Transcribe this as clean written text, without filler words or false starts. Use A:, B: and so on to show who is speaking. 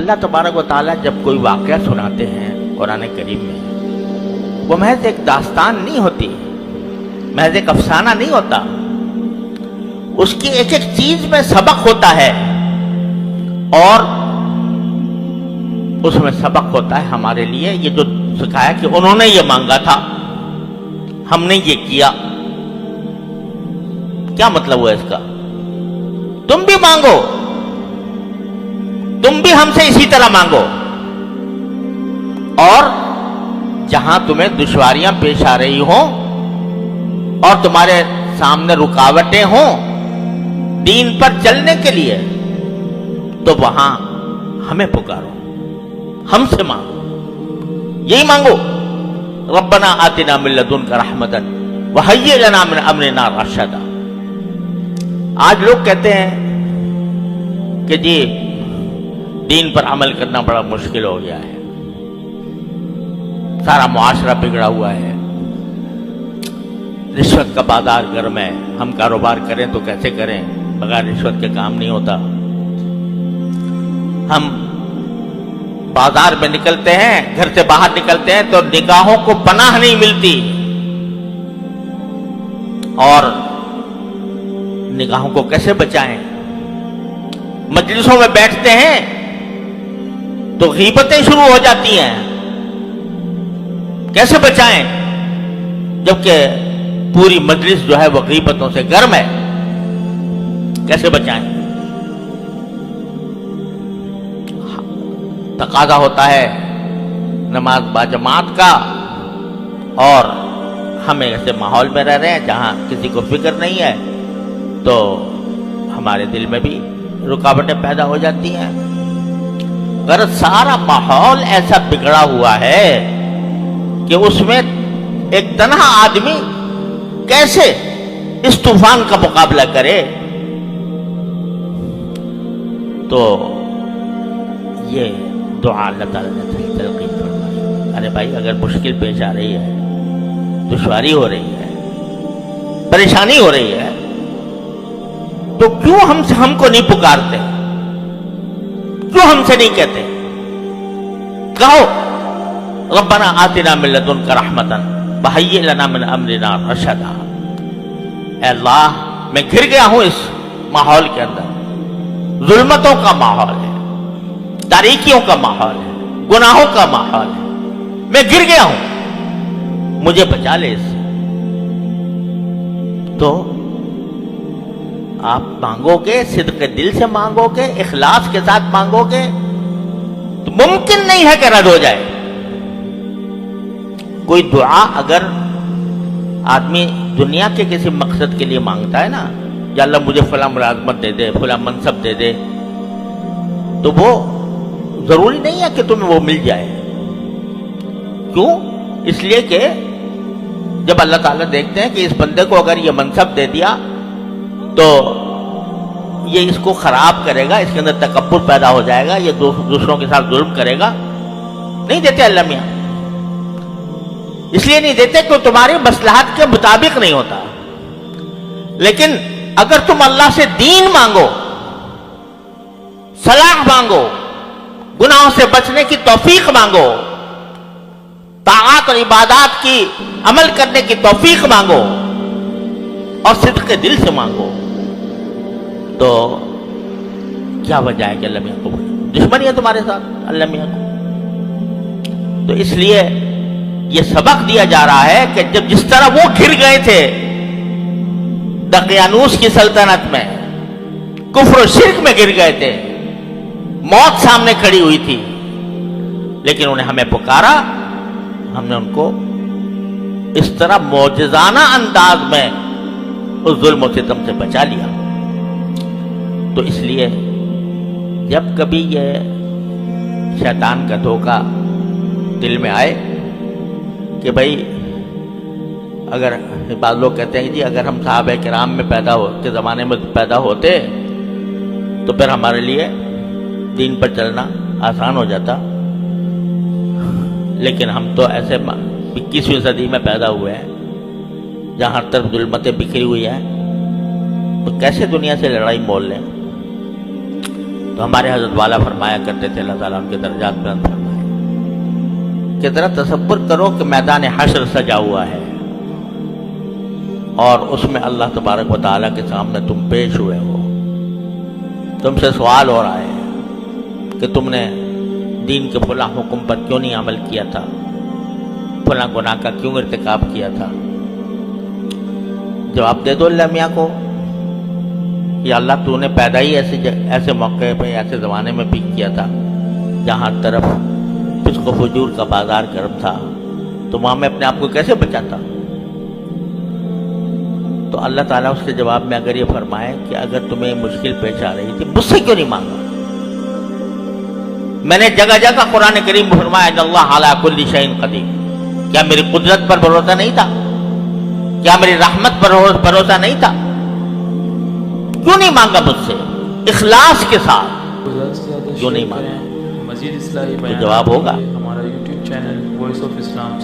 A: اللہ تبارک و تعالیٰ جب کوئی واقعہ سناتے ہیں قرآن کریم میں، وہ محض ایک داستان نہیں ہوتی، محض ایک افسانہ نہیں ہوتا، اس کی ایک ایک چیز میں سبق ہوتا ہے، اور اس میں سبق ہوتا ہے ہمارے لیے یہ جو سکھایا کہ انہوں نے یہ مانگا تھا، ہم نے یہ کیا۔ کیا مطلب ہوا اس کا؟ تم بھی مانگو، تم بھی ہم سے اسی طرح مانگو، اور جہاں تمہیں دشواریاں پیش آ رہی ہوں اور تمہارے سامنے رکاوٹیں ہوں دین پر چلنے کے لیے، تو وہاں ہمیں پکارو، ہم سے مانگو، یہی مانگو، ربنا آتنا من لدنک رحمتا وہیئ لنا من امرنا رشدا۔ آج لوگ کہتے ہیں کہ جی دین پر عمل کرنا بڑا مشکل ہو گیا ہے، سارا معاشرہ بگڑا ہوا ہے، رشوت کا بازار گرم ہے، ہم کاروبار کریں تو کیسے کریں، بغیر رشوت کے کام نہیں ہوتا، ہم بازار میں نکلتے ہیں، گھر سے باہر نکلتے ہیں تو نگاہوں کو پناہ نہیں ملتی، اور نگاہوں کو کیسے بچائیں؟ مجلسوں میں بیٹھتے ہیں تو غیبتیں شروع ہو جاتی ہیں، کیسے بچائیں جبکہ پوری مجلس جو ہے وہ غیبتوں سے گرم ہے؟ کیسے بچائیں؟ تقاضا ہوتا ہے نماز باجماعت کا، اور ہم ایسے ماحول میں رہ رہے ہیں جہاں کسی کو فکر نہیں ہے، تو ہمارے دل میں بھی رکاوٹیں پیدا ہو جاتی ہیں۔ اگر سارا ماحول ایسا بگڑا ہوا ہے کہ اس میں ایک تنہا آدمی کیسے اس طوفان کا مقابلہ کرے، تو یہ دعا اللہ تعالیٰ نے تلقین فرمائی۔ ارے بھائی، اگر مشکل پیش آ رہی ہے، دشواری ہو رہی ہے، پریشانی ہو رہی ہے، تو کیوں ہم کو نہیں پکارتے؟ کیوں ہم سے نہیں کہتے؟ کہو ربنا آتنا من لدنک رحمتا وہیئ لنا من امرنا رشدا۔ اے اللہ، میں گر گیا ہوں اس ماحول کے اندر، ظلمتوں کا ماحول ہے، تاریکیوں کا ماحول ہے، گناہوں کا ماحول ہے، میں گر گیا ہوں، مجھے بچا لے اس سے۔ تو آپ مانگو گے، صدق دل سے مانگو گے، اخلاص کے ساتھ مانگو گے، تو ممکن نہیں ہے کہ رد ہو جائے۔ کوئی دعا اگر آدمی دنیا کے کسی مقصد کے لیے مانگتا ہے نا، یا اللہ مجھے فلاں ملازمت دے دے، فلاں منصب دے دے، تو وہ ضروری نہیں ہے کہ تمہیں وہ مل جائے۔ کیوں؟ اس لیے کہ جب اللہ تعالیٰ دیکھتے ہیں کہ اس بندے کو اگر یہ منصب دے دیا تو یہ اس کو خراب کرے گا، اس کے اندر تکبر پیدا ہو جائے گا، یہ دوسروں کے ساتھ ظلم کرے گا، نہیں دیتے اللہ میاں۔ اس لیے نہیں دیتے کہ تمہاری مصلحت کے مطابق نہیں ہوتا۔ لیکن اگر تم اللہ سے دین مانگو، صلاح مانگو، گناہوں سے بچنے کی توفیق مانگو، طاعات اور عبادات کی عمل کرنے کی توفیق مانگو، اور صدق کے دل سے مانگو، تو کیا وجہ ہے کہ اللہ میاں کو دشمنی ہے تمہارے ساتھ اللہ میاں کو؟ تو اس لیے یہ سبق دیا جا رہا ہے کہ جب جس طرح وہ گر گئے تھے دقیانوس کی سلطنت میں، کفر و شرک میں گر گئے تھے، موت سامنے کھڑی ہوئی تھی، لیکن انہیں ہمیں پکارا، ہم نے ان کو اس طرح معجزانہ انداز میں اس ظلم و ستم سے بچا لیا۔ تو اس لیے جب کبھی یہ شیطان کا دھوکہ دل میں آئے کہ بھائی اگر بعض لوگ کہتے ہیں کہ جی اگر ہم صحابہ کرام میں کے زمانے میں پیدا ہوتے تو پھر ہمارے لیے دین پر چلنا آسان ہو جاتا، لیکن ہم تو ایسے 21ویں صدی میں پیدا ہوئے ہیں جہاں ہر طرف ظلمتیں بکھری ہوئی ہیں، تو کیسے دنیا سے لڑائی مول لیں؟ تو ہمارے حضرت والا فرمایا کرتے تھے، اللہ تعالیٰ ان کے درجات بلند فرمائے، کہ ذرا تصور کرو کہ میدان حشر سجا ہوا ہے اور اس میں اللہ تبارک و تعالیٰ کے سامنے تم پیش ہوئے ہو، تم سے سوال ہو رہا ہے کہ تم نے دین کے فلاں حکم پر کیوں نہیں عمل کیا تھا، فلاں گناہ کا کیوں ارتکاب کیا تھا۔ جواب دے دو اللہ میاں کو، یا اللہ تو نے پیدا ہی ایسے موقع پہ، ایسے زمانے میں بھی کیا تھا جہاں طرف فسق و فجور کا بازار گرم تھا، تو وہاں میں اپنے آپ کو کیسے بچاتا۔ تو اللہ تعالیٰ اس کے جواب میں اگر یہ فرمائے کہ اگر تمہیں مشکل پیش آ رہی تھی مجھ سے کیوں نہیں مانگا، میں نے جگہ جگہ قرآن کریم میں فرمایا ان اللہ علی کل شیء قدیر، کیا میری قدرت پر بھروسہ نہیں تھا، کیا میری رحمت پر بھروسہ نہیں تھا، کیوں نہیں مانگا مجھ سے اخلاص کے ساتھ، کیوں نہیں مانگا؟
B: مزید اصلاحی
A: تو جواب ہوگا
B: ہمارا YouTube channel voice of Islam